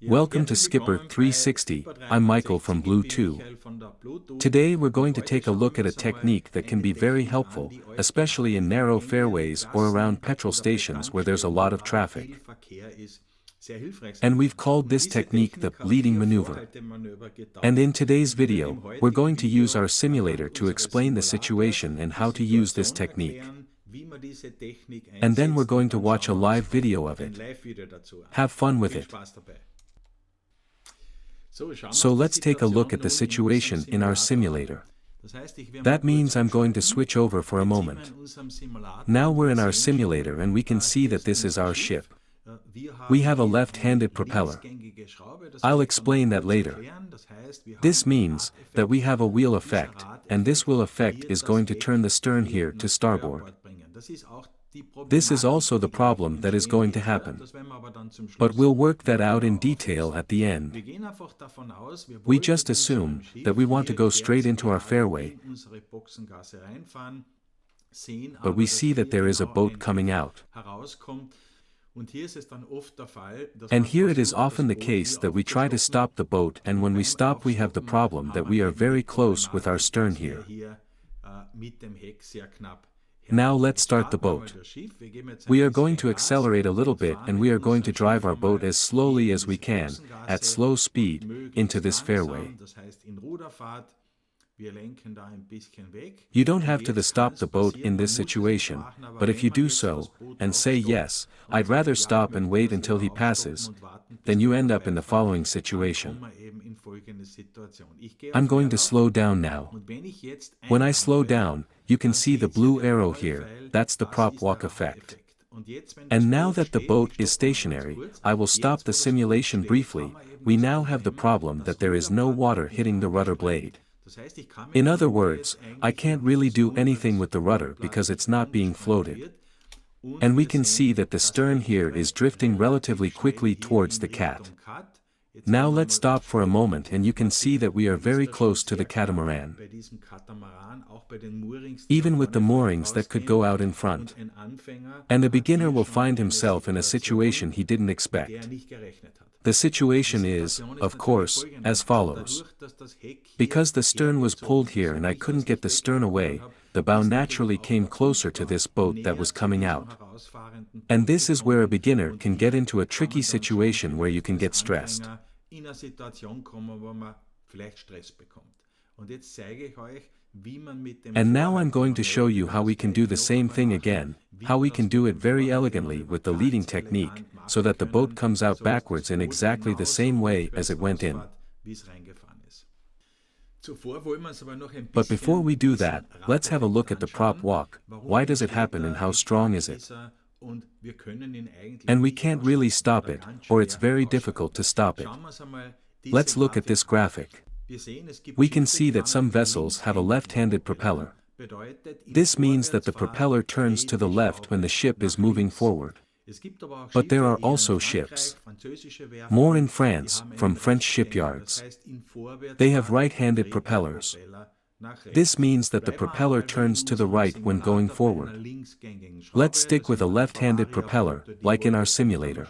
Welcome to Skipper 360, I'm Michael from Blue 2. Today we're going to take a look at a technique that can be very helpful, especially in narrow fairways or around petrol stations where there's a lot of traffic. And we've called this technique the leading maneuver. And in today's video, we're going to use our simulator to explain the situation and how to use this technique. And then we're going to watch a live video of it. Have fun with it. So let's take a look at the situation in our simulator. That means I'm going to switch over for a moment. Now we're in our simulator and we can see that this is our ship. We have a left-handed propeller. I'll explain that later. This means that we have a wheel effect, and this wheel effect is going to turn the stern here to starboard. This is also the problem that is going to happen. But we'll work that out in detail at the end. We just assume that we want to go straight into our fairway, but we see that there is a boat coming out. And here it is often the case that we try to stop the boat, and when we stop we have the problem that we are very close with our stern here. Now let's start the boat. We are going to accelerate a little bit and we are going to drive our boat as slowly as we can, at slow speed, into this fairway. You don't have to stop the boat in this situation, but if you do so, and say yes, I'd rather stop and wait until he passes, then you end up in the following situation. I'm going to slow down now. When I slow down, you can see the blue arrow here, that's the prop walk effect. And now that the boat is stationary, I will stop the simulation briefly. We now have the problem that there is no water hitting the rudder blade. In other words, I can't really do anything with the rudder because it's not being floated. And we can see that the stern here is drifting relatively quickly towards the cat. Now let's stop for a moment and you can see that we are very close to the catamaran. Even with the moorings that could go out in front. And a beginner will find himself in a situation he didn't expect. The situation is, of course, as follows. Because the stern was pulled here and I couldn't get the stern away, the bow naturally came closer to this boat that was coming out. And this is where a beginner can get into a tricky situation where you can get stressed. And now I'm going to show you how we can do the same thing again, how we can do it very elegantly with the leading technique, so that the boat comes out backwards in exactly the same way as it went in. But before we do that, let's have a look at the prop walk. Why does it happen and how strong is it? And we can't really stop it, or it's very difficult to stop it. Let's look at this graphic. We can see that some vessels have a left-handed propeller. This means that the propeller turns to the left when the ship is moving forward. But there are also ships. More in France, from French shipyards. They have right-handed propellers. This means that the propeller turns to the right when going forward. Let's stick with a left-handed propeller, like in our simulator.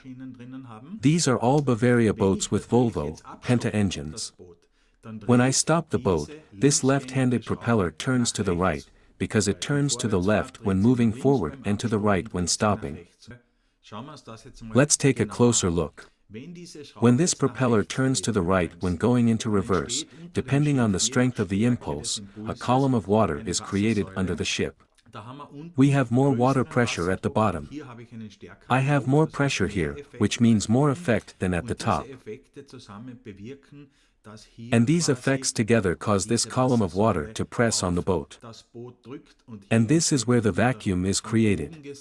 These are all Bavaria boats with Volvo, Penta engines. When I stop the boat, this left-handed propeller turns to the right, because it turns to the left when moving forward and to the right when stopping. Let's take a closer look. When this propeller turns to the right when going into reverse, depending on the strength of the impulse, a column of water is created under the ship. We have more water pressure at the bottom. I have more pressure here, which means more effect than at the top. And these effects together cause this column of water to press on the boat. And this is where the vacuum is created.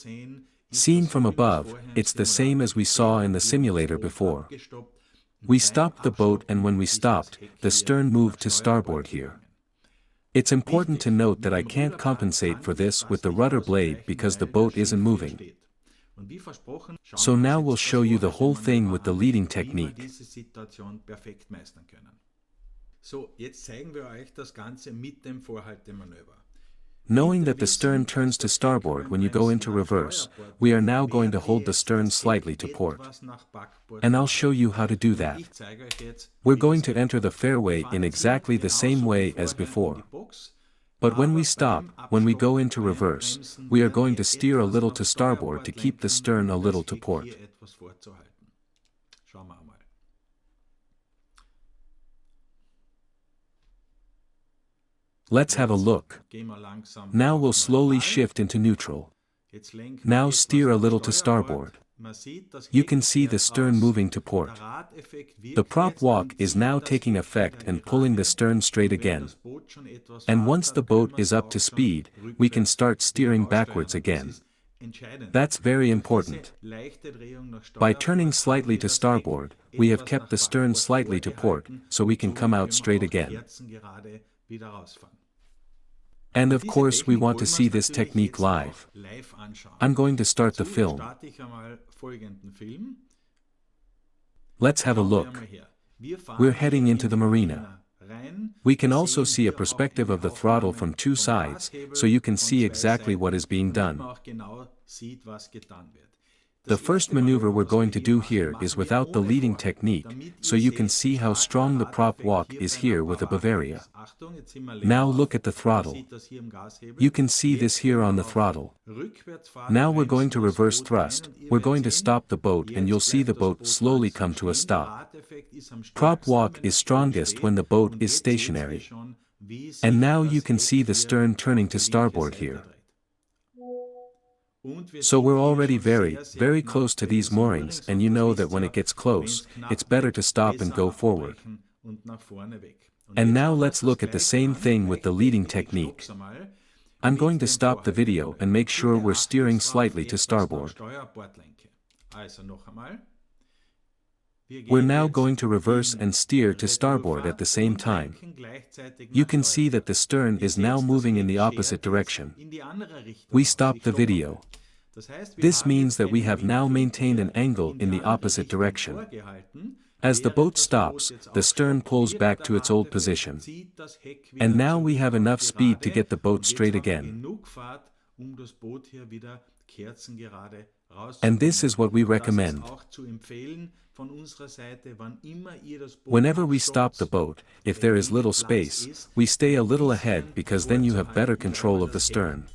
Seen from above, it's the same as we saw in the simulator before. We stopped the boat and when we stopped, the stern moved to starboard here. It's important to note that I can't compensate for this with the rudder blade because the boat isn't moving. So now we'll show you the whole thing with the leading technique. So, jetzt zeigen wir euch das Ganze mit dem Vorhaltemanöver. Knowing that the stern turns to starboard when you go into reverse, we are now going to hold the stern slightly to port. And I'll show you how to do that. We're going to enter the fairway in exactly the same way as before. But when we stop, when we go into reverse, we are going to steer a little to starboard to keep the stern a little to port. Let's have a look. Now we'll slowly shift into neutral. Now steer a little to starboard. You can see the stern moving to port. The prop walk is now taking effect and pulling the stern straight again. And once the boat is up to speed, we can start steering backwards again. That's very important. By turning slightly to starboard, we have kept the stern slightly to port, so we can come out straight again. And of course we want to see this technique live. I'm going to start the film. Let's have a look. We're heading into the marina. We can also see a perspective of the throttle from two sides, so you can see exactly what is being done. The first maneuver we're going to do here is without the leading technique, so you can see how strong the prop walk is here with a Bavaria. Now look at the throttle. You can see this here on the throttle. Now we're going to reverse thrust, we're going to stop the boat and you'll see the boat slowly come to a stop. Prop walk is strongest when the boat is stationary. And now you can see the stern turning to starboard here. So we're already very, very close to these moorings, and you know that when it gets close, it's better to stop and go forward. And now let's look at the same thing with the leading technique. I'm going to stop the video and make sure we're steering slightly to starboard. We're now going to reverse and steer to starboard at the same time. You can see that the stern is now moving in the opposite direction. We stop the video. This means that we have now maintained an angle in the opposite direction. As the boat stops, the stern pulls back to its old position. And now we have enough speed to get the boat straight again. And this is what we recommend. Whenever we stop the boat, if there is little space, we stay a little ahead because then you have better control of the stern.